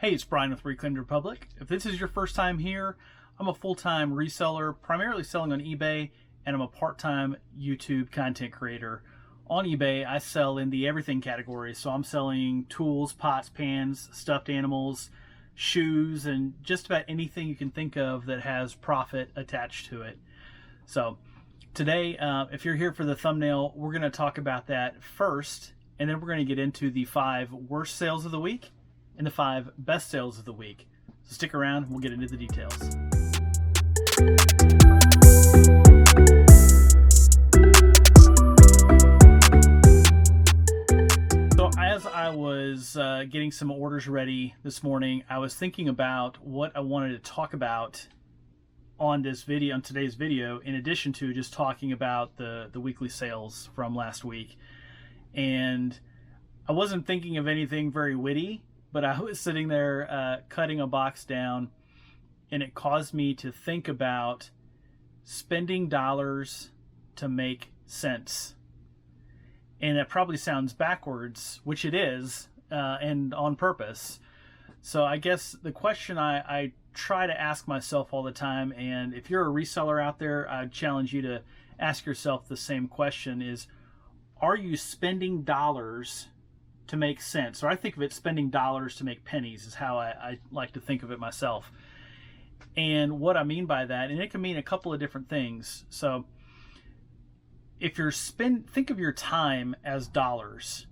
Hey, it's Brian with Reclaimed Republic. If this is your first time here, I'm a full-time reseller, primarily selling on eBay, and I'm a part-time YouTube content creator. On eBay, I sell in the everything category, so I'm selling tools, pots, pans, stuffed animals, shoes, and just about anything you can think of that has profit attached to it. So today, if you're here for the thumbnail, we're going to talk about that first, and then we're going to get into the 5 worst sales of the week and the 5 best sales of the week. So stick around, we'll get into the details. So as I was getting some orders ready this morning, I was thinking about what I wanted to talk about on this video, on today's video, in addition to just talking about the weekly sales from last week. And I wasn't thinking of anything very witty, but I was sitting there cutting a box down, and it caused me to think about spending dollars to make sense. And that probably sounds backwards, which it is, and on purpose. So I guess the question I try to ask myself all the time, and if you're a reseller out there, I challenge you to ask yourself the same question, is, are you spending dollars to make sense? Or I think of it, spending dollars to make pennies is how I like to think of it myself. And what I mean by that, and it can mean a couple of different things. So if you're think of your time as dollars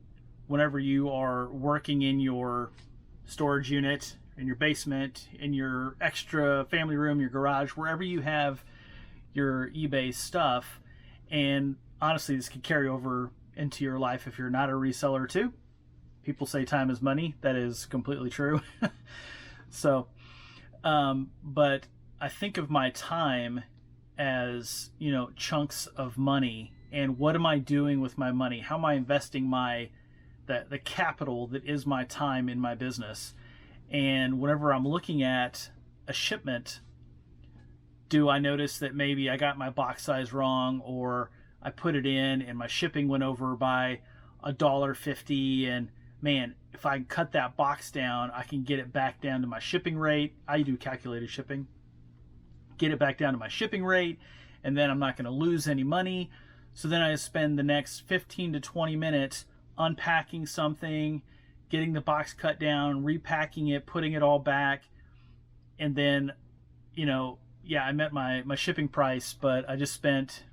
whenever you are working in your storage unit, in your basement, in your extra family room, your garage, wherever you have your eBay stuff. And honestly, this could carry over into your life if you're not a reseller too. People say time is money. That is completely true. So, but I think of my time as, chunks of money, and what am I doing with my money? How am I investing the capital that is my time in my business? And whenever I'm looking at a shipment, do I notice that maybe I got my box size wrong, or I put it in and my shipping went over by $1.50, and man, if I cut that box down, I can get it back down to my shipping rate. I do calculated shipping. Get it back down to my shipping rate, and then I'm not going to lose any money. So then I spend the next 15 to 20 minutes unpacking something, getting the box cut down, repacking it, putting it all back, and then, I met my shipping price, but I just spent,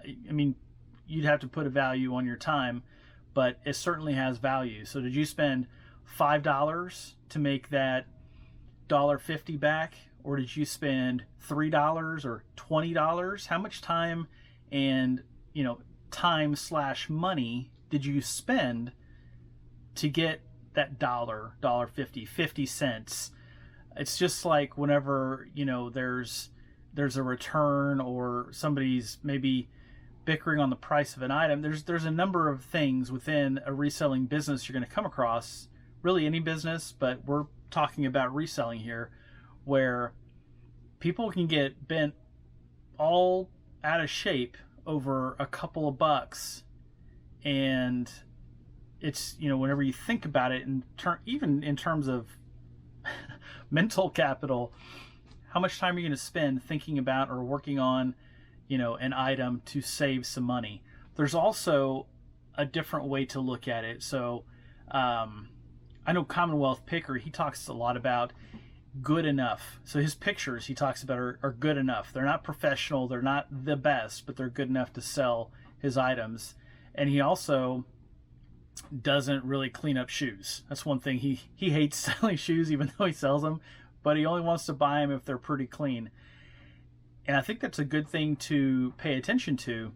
you'd have to put a value on your time, but it certainly has value. So did you spend $5 to make that $1.50 back, or did you spend $3 or $20? How much time and time/money did you spend to get that $1.50, 50 cents? It's just like whenever there's a return, or somebody's maybe bickering on the price of an item. There's a number of things within a reselling business you're going to come across, really any business, but we're talking about reselling here, where people can get bent all out of shape over a couple of bucks. And it's, whenever you think about it, even in terms of mental capital, how much time are you going to spend thinking about or working on an item to save some money? There's also a different way to look at it. So I know Commonwealth Picker, he talks a lot about good enough. So his pictures he talks about are good enough. They're not professional, they're not the best, but they're good enough to sell his items. And he also doesn't really clean up shoes. That's one thing. He hates selling shoes, even though he sells them, but he only wants to buy them if they're pretty clean. And I think that's a good thing to pay attention to.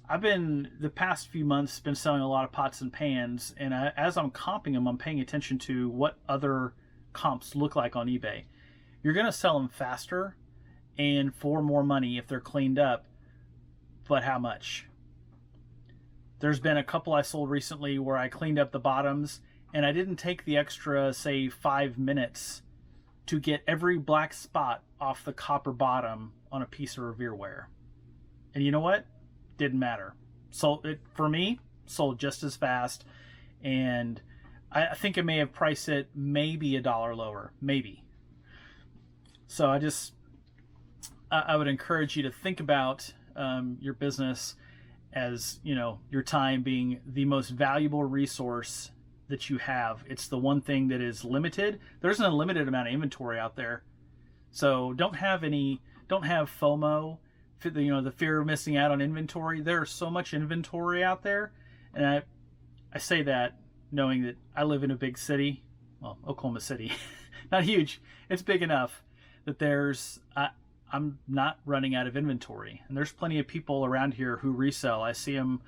I've been, the past few months, been selling a lot of pots and pans, and as I'm comping them, I'm paying attention to what other comps look like on eBay. You're going to sell them faster and for more money if they're cleaned up, but how much? There's been a couple I sold recently where I cleaned up the bottoms, and I didn't take the extra, say, 5 minutes to get every black spot off the copper bottom on a piece of revereware. And you know what? Didn't matter. So it, for me, sold just as fast, and I think I may have priced it maybe $1 lower, maybe. So I would encourage you to think about your business as, your time being the most valuable resource that you have. It's the one thing that is limited. There's an unlimited amount of inventory out there. So don't have FOMO, the fear of missing out on inventory. There's so much inventory out there. And I say that knowing that I live in a big city, well, Oklahoma City, not huge. It's big enough that I'm not running out of inventory. And there's plenty of people around here who resell. I see them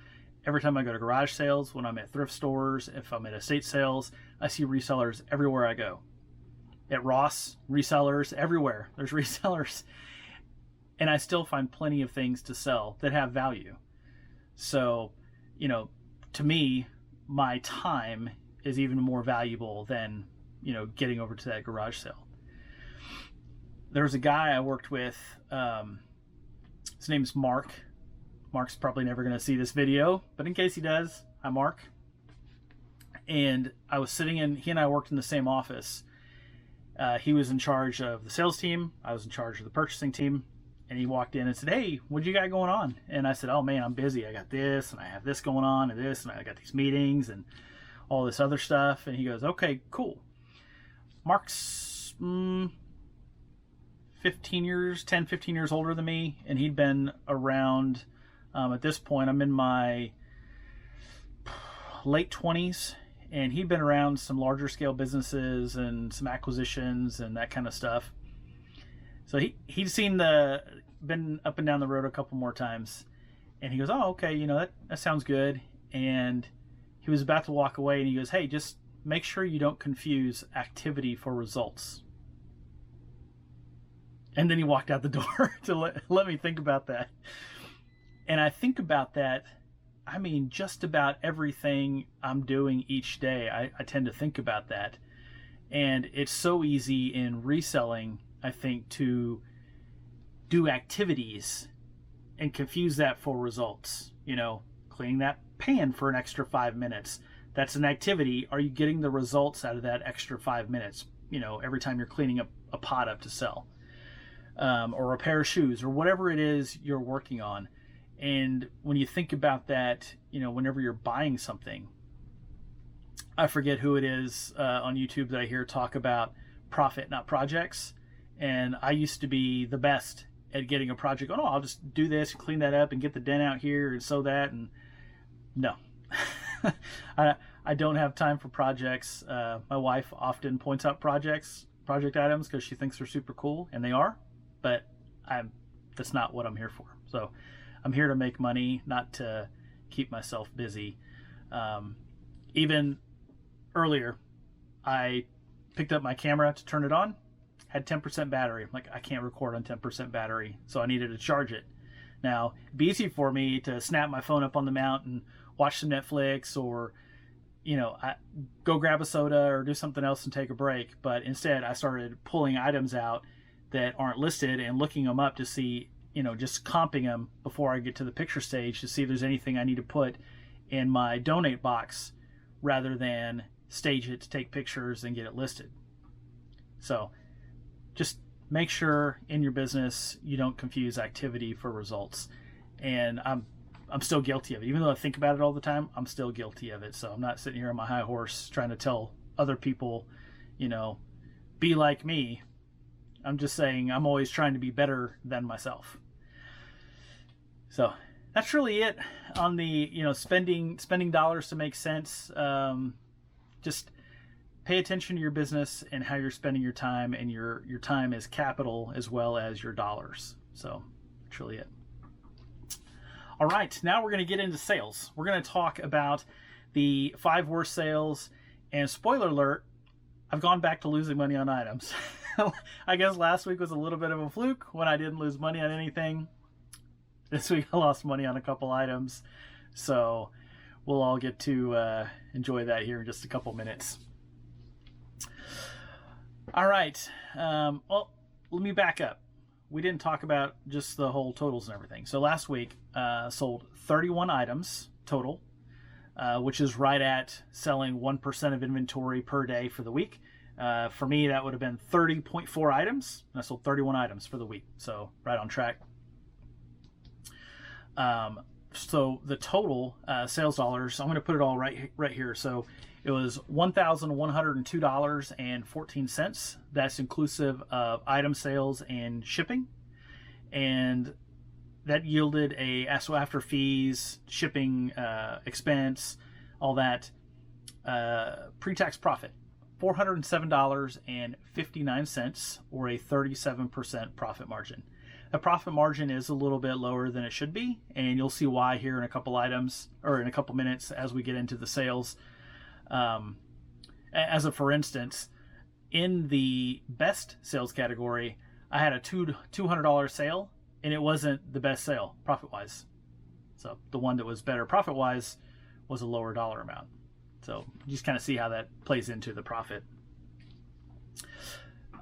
every time I go to garage sales, when I'm at thrift stores, if I'm at estate sales, I see resellers everywhere I go. At Ross, resellers everywhere. There's resellers. And I still find plenty of things to sell that have value. So, to me, my time is even more valuable than, getting over to that garage sale. There's a guy I worked with, his name's Mark. Mark's probably never going to see this video, but in case he does, hi Mark. And I was he and I worked in the same office. He was in charge of the sales team. I was in charge of the purchasing team. And he walked in and said, "Hey, what you got going on?" And I said, "Oh man, I'm busy. I got this and I have this going on and this and I got these meetings and all this other stuff." And he goes, "Okay, cool." Mark's 10, 15 years older than me. And he'd been around, at this point, I'm in my late 20s. And he'd been around some larger scale businesses and some acquisitions and that kind of stuff. So he'd been up and down the road a couple more times, and he goes, "Oh, okay, that sounds good." And he was about to walk away, and he goes, "Hey, just make sure you don't confuse activity for results." And then he walked out the door to let me think about that. And I think about that, just about everything I'm doing each day, I tend to think about that. And it's so easy in reselling, I think, to do activities and confuse that for results. Cleaning that pan for an extra 5 minutes. That's an activity. Are you getting the results out of that extra 5 minutes? Every time you're cleaning up a pot up to sell, or a pair of shoes, or whatever it is you're working on. And when you think about that, whenever you're buying something, I forget who it is on YouTube that I hear talk about profit, not projects. And I used to be the best at getting a project. Oh, no, I'll just do this, clean that up, and get the dent out here, and sew that. And no, I don't have time for projects. My wife often points out project items because she thinks they're super cool, and they are. But that's not what I'm here for. So I'm here to make money, not to keep myself busy. Even earlier, I picked up my camera to turn it on. Had 10% battery. I'm like, I can't record on 10% battery, so I needed to charge it. Now, it'd be easy for me to snap my phone up on the mount and watch some Netflix, or go grab a soda or do something else and take a break. But instead, I started pulling items out that aren't listed and looking them up to see, just comping them before I get to the picture stage to see if there's anything I need to put in my donate box, rather than stage it to take pictures and get it listed. So just make sure in your business you don't confuse activity for results. And I'm still guilty of it. Even though I think about it all the time, I'm still guilty of it. So I'm not sitting here on my high horse trying to tell other people, be like me. I'm just saying I'm always trying to be better than myself. So that's really it on the, spending dollars to make sense. Just pay attention to your business and how you're spending your time, and your time is capital as well as your dollars. So that's really it. All right, now we're going to get into sales. We're going to talk about the 5 worst sales, and spoiler alert, I've gone back to losing money on items. I guess last week was a little bit of a fluke when I didn't lose money on anything. This week I lost money on a couple items. So we'll all get to enjoy that here in just a couple minutes. All right. Well, let me back up. We didn't talk about just the whole totals and everything. So last week, sold 31 items total. which is right at selling 1% of inventory per day for the week. For me, that would have been 30.4 items, and I sold 31 items for the week, so right on track. So the total sales dollars, I'm going to put it all right here. So it was $1,102.14. That's inclusive of item sales and shipping, and that yielded so after fees, shipping, expense, all that, pre-tax profit, $407.59, or a 37% profit margin. The profit margin is a little bit lower than it should be, and you'll see why here in a couple minutes as we get into the sales. For instance, in the best sales category, I had a $200 sale, and it wasn't the best sale profit-wise. So the one that was better profit-wise was a lower dollar amount. So you just kind of see how that plays into the profit.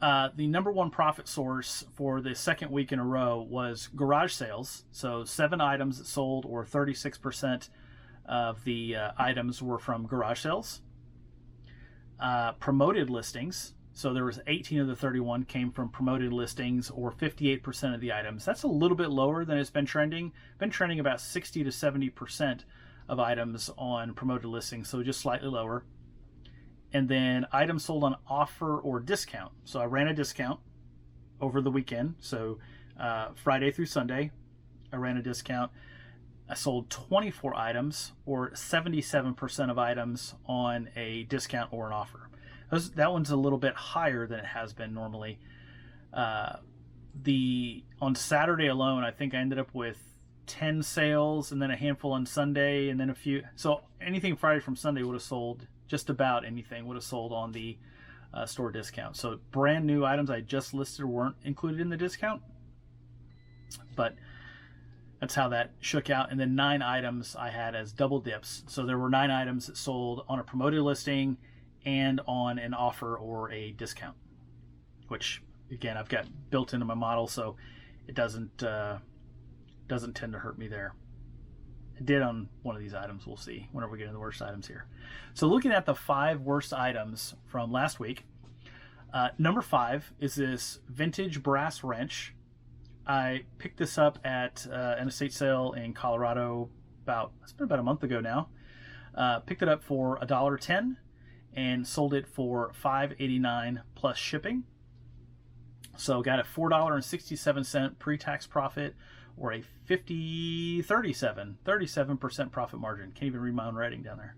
The number one profit source for the second week in a row was garage sales. So 7 items that sold, or 36% of the items were from garage sales. Promoted listings. So there was 18 of the 31 came from promoted listings, or 58% of the items. That's a little bit lower than it's been trending. Been trending about 60 to 70% of items on promoted listings, so just slightly lower. And then items sold on offer or discount. So I ran a discount over the weekend. So Friday through Sunday, I ran a discount. I sold 24 items, or 77% of items on a discount or an offer. That one's a little bit higher than it has been normally. On Saturday alone, I think I ended up with 10 sales, and then a handful on Sunday, and then a few. So anything Friday from Sunday would have sold. Just about anything would have sold on the store discount. So brand new items I just listed weren't included in the discount, but that's how that shook out. And then 9 items I had as double dips. So there were 9 items that sold on a promoted listing and on an offer or a discount, which again I've got built into my model, so it doesn't tend to hurt me there. It did on one of these items. We'll see whenever we get into the worst items here. So looking at the 5 worst items from last week, number 5 is this vintage brass wrench. I picked this up at an estate sale in Colorado it's been about a month ago now. Picked it up for $1.10 and sold it for $5.89 plus shipping. So got a $4.67 pre-tax profit, or a 37% profit margin. Can't even read my own writing down there.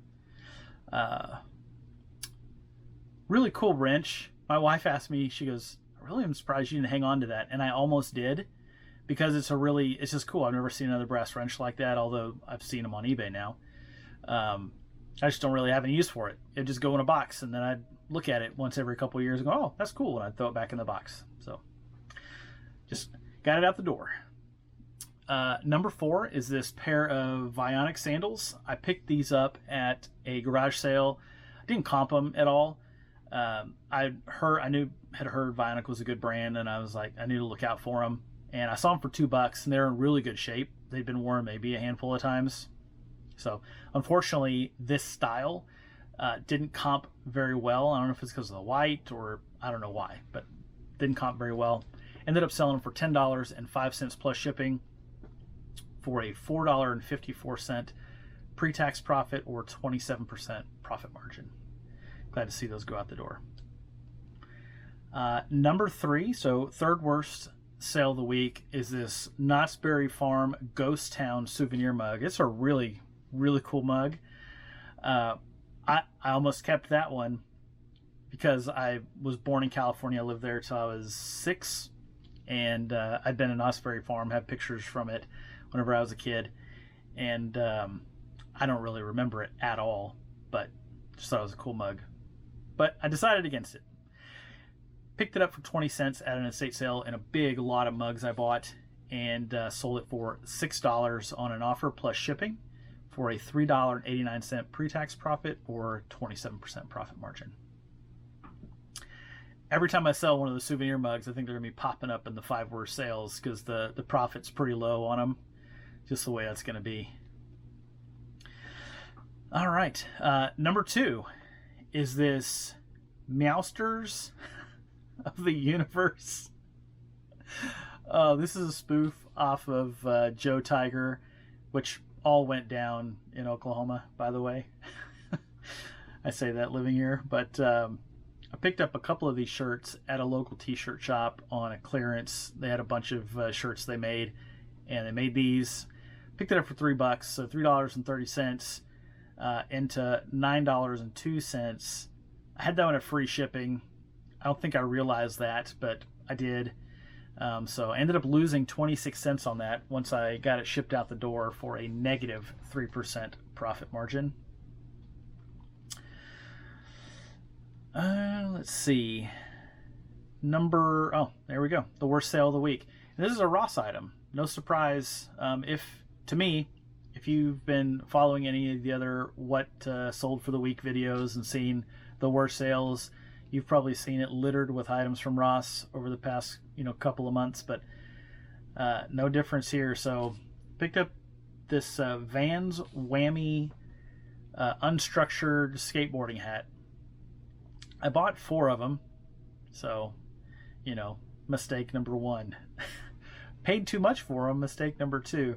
Really cool wrench. My wife asked me, she goes, really, I'm surprised you didn't hang on to that. And I almost did, because it's just cool. I've never seen another brass wrench like that, although I've seen them on eBay now. I just don't really have any use for it. It'd just go in a box, and then I'd look at it once every couple of years and go, oh, that's cool, and I'd throw it back in the box. So just got it out the door. Number 4 is this pair of Vionic sandals. I picked these up at a garage sale. I didn't comp them at all. I had heard Vionic was a good brand, and I was like, I need to look out for them. And I saw them for $2, and they're in really good shape. They've been worn maybe a handful of times. So unfortunately, this style didn't comp very well. I don't know if it's because of the white, or I don't know why, but didn't comp very well. Ended up selling them for $10.05 plus shipping, for a $4.54 pre-tax profit, or 27% profit margin. Glad to see those go out the door. Number 3, so third worst sale of the week, is this Knott's Berry Farm Ghost Town souvenir mug. It's a really, really cool mug. I almost kept that one because I was born in California. I lived there till I was 6, and I'd been in Knott's Berry Farm, had pictures from it whenever I was a kid, and I don't really remember it at all, but just thought it was a cool mug. But I decided against it. Picked it up for 20 cents at an estate sale in a big lot of mugs I bought, and sold it for $6 on an offer plus shipping, for a $3.89 pre-tax profit, or 27% profit margin. Every time I sell one of the souvenir mugs, I think they're going to be popping up in the 5 worst sales, because the profit's pretty low on them. Just the way that's going to be. All right. Number 2 is this Meowsters of the Universe. This is a spoof off of Joe Tiger, which all went down in Oklahoma, by the way. I say that living here, but I picked up a couple of these shirts at a local t-shirt shop on a clearance. They had a bunch of shirts they made, and they made these. Picked it up for $3, so $3.30 into $9.02. I had that one at free shipping. I don't think I realized that, but I did. So I ended up losing 26 cents on that once I got it shipped out the door for a negative 3% profit margin. Let's see. There we go. The worst sale of the week. And this is a Ross item. No surprise. If you've been following any of the other what sold for the week videos and seen the worst sales, you've probably seen it littered with items from Ross over the past couple of months, but no difference here. So picked up this Vans Whammy unstructured skateboarding hat. I bought 4 of them, so mistake number 1. Paid too much for them, mistake number 2.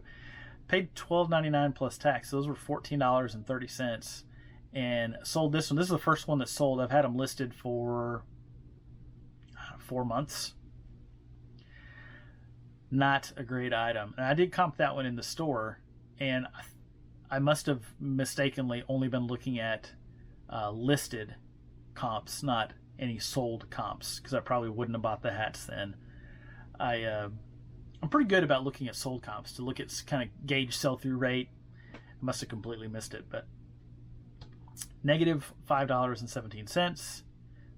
Paid $12.99 plus tax. Those were $14.30, and sold this one. This is the first one that sold. I've had them listed for 4 months. Not a great item. And I did comp that one in the store, and I must have mistakenly only been looking at listed comps, not any sold comps, because I probably wouldn't have bought the hats then. I'm pretty good about looking at sold comps to look at kind of gauge sell-through rate. I must have completely missed it, but negative $5.17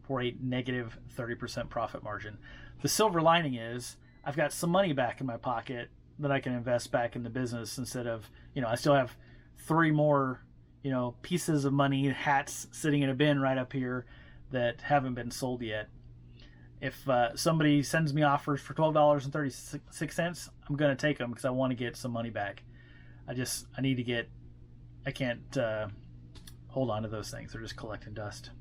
for a negative 30% profit margin. The silver lining is I've got some money back in my pocket that I can invest back in the business instead of, I still have 3 more, pieces of money, hats sitting in a bin right up here that haven't been sold yet. If somebody sends me offers for $12.36, I'm going to take them because I want to get some money back. I can't hold on to those things. They're just collecting dust.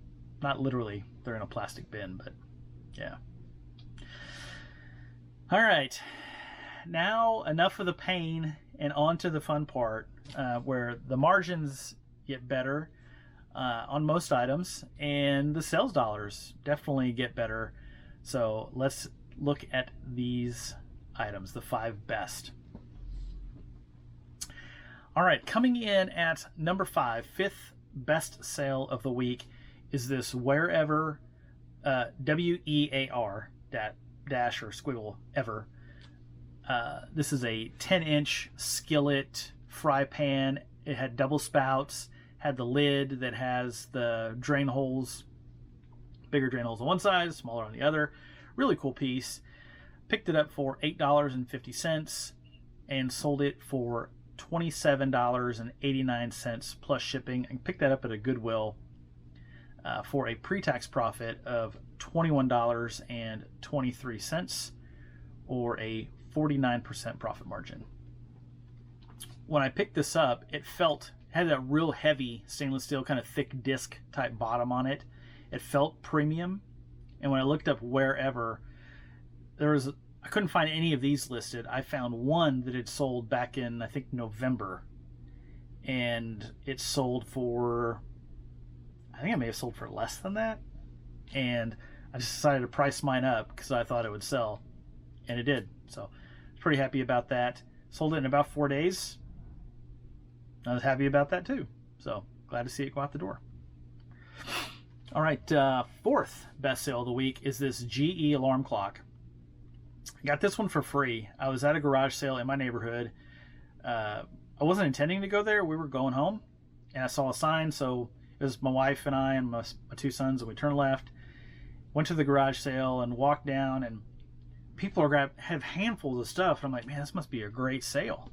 Not literally, they're in a plastic bin, but yeah. All right, now enough of the pain and on to the fun part, where the margins get better on most items and the sales dollars definitely get better. So let's look at these items, the 5 best. All right, coming in at number 5, 5th best sale of the week is this Wherever, W-E-A-R dash or squiggle ever. This is a 10-inch skillet fry pan. It had double spouts, had the lid that has the drain holes, bigger drain holes on one side, smaller on the other. Really cool piece. Picked it up for $8.50 and sold it for $27.89 plus shipping, and picked that up at a Goodwill for a pre-tax profit of $21.23 or a 49% profit margin. When I picked this up, it had that real heavy stainless steel, kind of thick disc type bottom on it. It felt premium, and when I looked up Wherever, I couldn't find any of these listed. I found one that had sold back in, I think, November, and it sold for, I think I may have sold for less than that, and I just decided to price mine up because I thought it would sell, and it did. So I was pretty happy about that. Sold it in about 4 days. I was happy about that too. So glad to see it go out the door. All right, 4th best sale of the week is this GE alarm clock. I got this one for free. I was at a garage sale in my neighborhood. I wasn't intending to go there. We were going home, and I saw a sign. So it was my wife and I and my 2 sons, and we turned left, went to the garage sale, and walked down, and people have handfuls of stuff. And I'm like, man, this must be a great sale.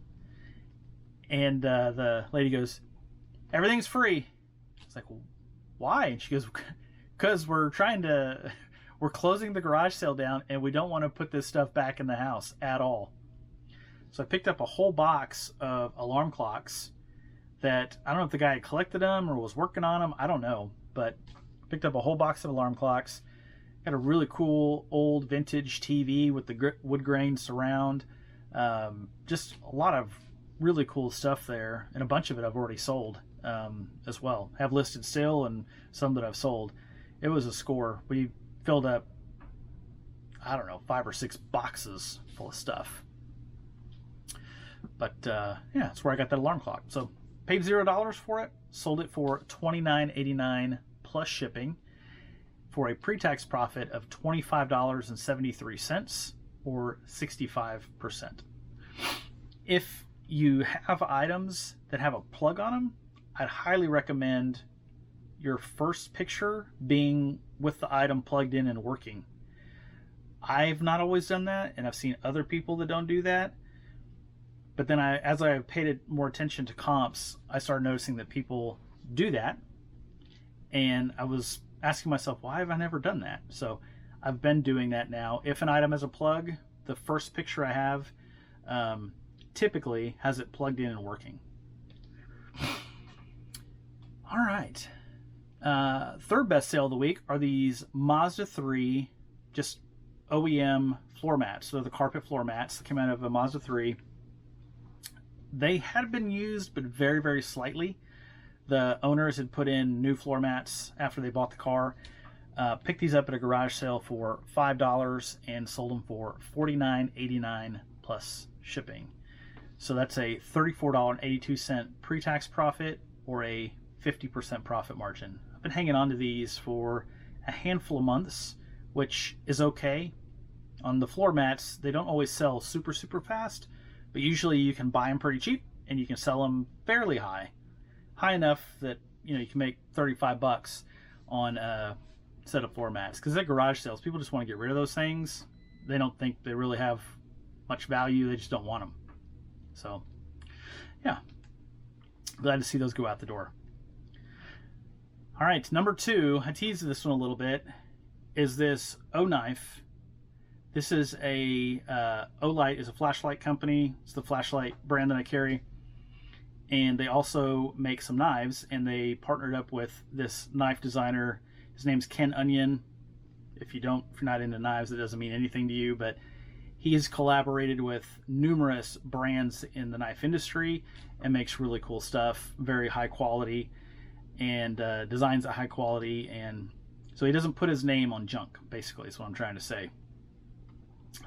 And the lady goes, everything's free. It's like, well, why? And she goes, because we're closing the garage sale down, and we don't want to put this stuff back in the house at all. So I picked up a whole box of alarm clocks that I don't know if the guy had collected them or was working on them. I don't know, but picked up a whole box of alarm clocks. Got a really cool old vintage TV with the wood grain surround. Just a lot of really cool stuff there, and a bunch of it I've already sold as well. Have listed still, and some that I've sold. It was a score. We filled up, I don't know, 5 or 6 boxes full of stuff. But yeah, that's where I got that alarm clock. So paid $0 for it, sold it for $29.89 plus shipping for a pre-tax profit of $25.73 or 65%. If you have items that have a plug on them, I'd highly recommend your first picture being with the item plugged in and working. I've not always done that, and I've seen other people that don't do that. But then as I paid more attention to comps, I started noticing that people do that. And I was asking myself, why have I never done that? So I've been doing that now. If an item has a plug, the first picture I have typically has it plugged in and working. All right. Third best sale of the week are these Mazda 3 just OEM floor mats. So the carpet floor mats that came out of a Mazda 3. They had been used, but very, very slightly. The owners had put in new floor mats after they bought the car. Picked these up at a garage sale for $5 and sold them for $49.89 plus shipping. So that's a $34.82 pre-tax profit or a 50% profit margin. I've been hanging on to these for a handful of months, which is okay. On the floor mats, they don't always sell super, super fast, but usually you can buy them pretty cheap and you can sell them fairly high enough that you can make $35 on a set of floor mats. Because at garage sales, people just want to get rid of those things. They don't think they really have much value. They just don't want them. So yeah, glad to see those go out the door. All right, number 2, I teased this one a little bit, is this O-Knife. This is a O-Light is a flashlight company. It's the flashlight brand that I carry. And they also make some knives, and they partnered up with this knife designer. His name's Ken Onion. If you're not into knives, it doesn't mean anything to you, but he has collaborated with numerous brands in the knife industry and makes really cool stuff, very high quality, and designs at high quality. And so he doesn't put his name on junk, basically, is what I'm trying to say.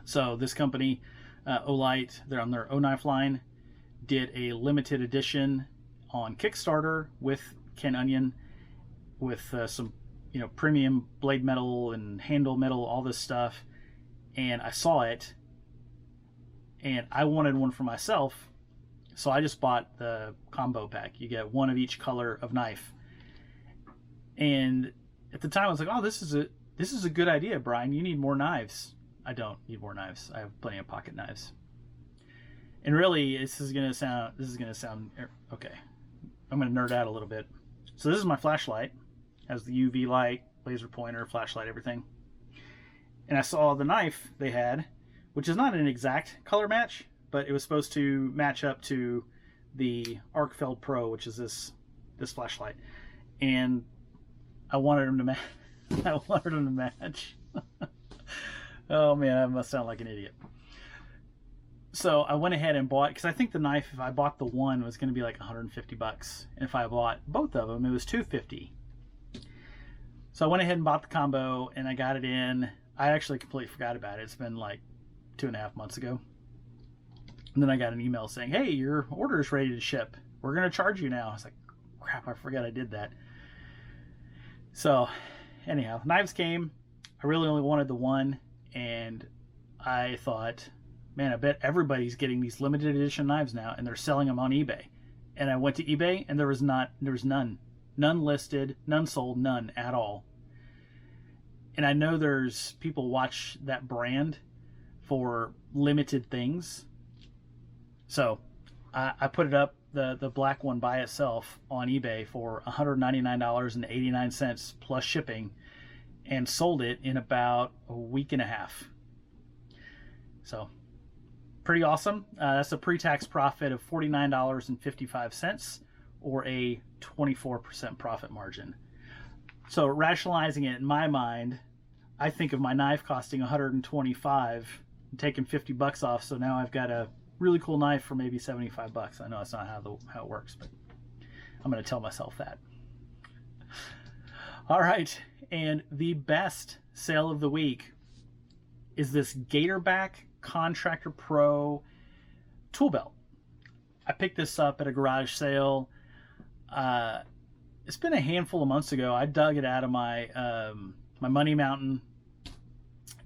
So this company, O-Light, they're on their O-Knife line, did a limited edition on Kickstarter with Ken Onion with some premium blade metal and handle metal, all this stuff. And I saw it and I wanted one for myself, so I just bought the combo pack. You get one of each color of knife. And at the time I was like, oh, this is a good idea, Brian. You need more knives. I don't need more knives. I have plenty of pocket knives. And really, this is gonna sound okay. I'm gonna nerd out a little bit. So this is my flashlight. Has the UV light, laser pointer, flashlight, everything. And I saw the knife they had, which is not an exact color match, but it was supposed to match up to the Arcfeld Pro, which is this flashlight. And I wanted them to match. I wanted them to match. Oh man, I must sound like an idiot. So I went ahead and bought, because I think the knife, if I bought the one, was going to be like $150, and if I bought both of them, it was $250. So I went ahead and bought the combo, and I got it in. I actually completely forgot about it. It's been like 2.5 months ago. And then I got an email saying, hey, your order is ready to ship. We're going to charge you now. I was like, crap, I forgot I did that. So anyhow, knives came. I really only wanted the one, and I thought, man, I bet everybody's getting these limited edition knives now, and they're selling them on eBay. And I went to eBay, and there was none listed, none sold, none at all. And I know there's people watch that brand for limited things. So I put it up, the black one by itself, on eBay for $199.89 plus shipping, and sold it in about a week and a half. So pretty awesome. That's a pre-tax profit of $49.55 or a 24% profit margin. So rationalizing it in my mind, I think of my knife costing $125 and taking $50 off. So now I've got a really cool knife for maybe $75. I know that's not how it works, but I'm going to tell myself that. All right. And the best sale of the week is this Gatorback Contractor Pro tool belt. I picked this up at a garage sale. It's been a handful of months ago. I dug it out of my my Money Mountain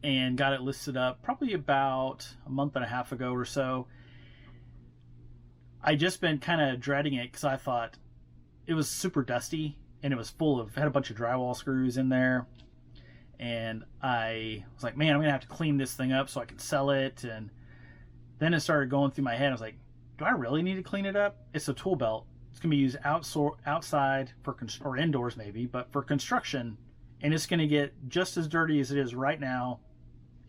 and got it listed up probably about a month and a half ago or so. I just been kind of dreading it because I thought it was super dusty and it was had a bunch of drywall screws in there. And I was like, man, I'm gonna have to clean this thing up so I can sell it. And then it started going through my head. I was like, do I really need to clean it up? It's a tool belt. It's going to be used outside or indoors maybe, but for construction, and it's going to get just as dirty as it is right now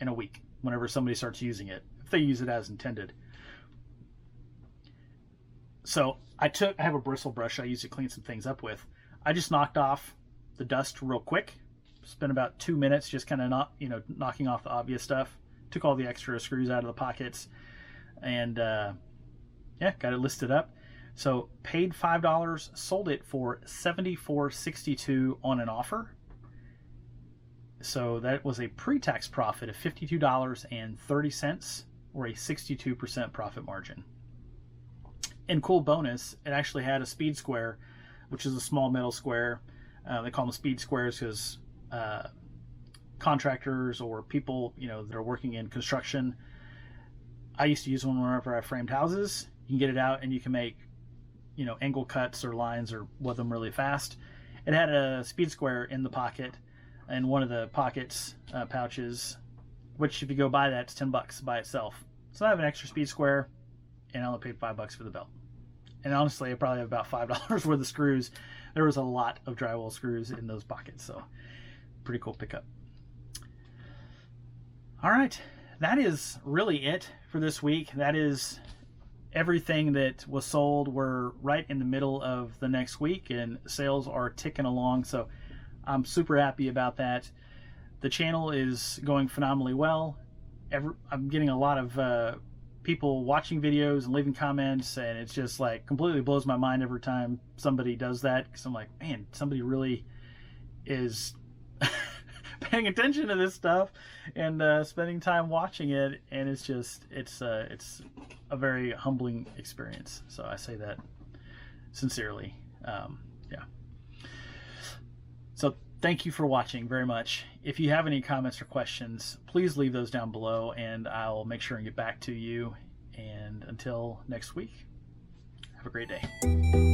in a week whenever somebody starts using it, if they use it as intended. So I have a bristle brush I use to clean some things up with. I just knocked off the dust real quick. Spent about 2 minutes just kind of knocking off the obvious stuff. Took all the extra screws out of the pockets, and yeah, got it listed up. So paid $5, sold it for $74.62 on an offer. So that was a pre-tax profit of $52.30, or a 62% profit margin. And cool bonus, it actually had a speed square, which is a small metal square. They call them speed squares because contractors or people that are working in construction, I used to use one whenever I framed houses. You can get it out and you can make angle cuts or lines or with them really fast. It had a speed square in the pocket, and one of the pockets pouches, which if you go buy that, it's $10 by itself. So I have an extra speed square, and I only paid $5 for the belt. And honestly, I probably have about $5 worth of screws. There was a lot of drywall screws in those pockets, so pretty cool pickup. All right, that is really it for this week. That is everything that was sold. We're right in the middle of the next week, and sales are ticking along, so I'm super happy about that. The channel is going phenomenally well. I'm getting a lot of people watching videos and leaving comments, and it's just like completely blows my mind every time somebody does that, because I'm like, man, somebody really is paying attention to this stuff and spending time watching it, and it's a very humbling experience. So I say that sincerely. Yeah. So thank you for watching very much. If you have any comments or questions, please leave those down below, and I'll make sure and get back to you. And until next week, have a great day.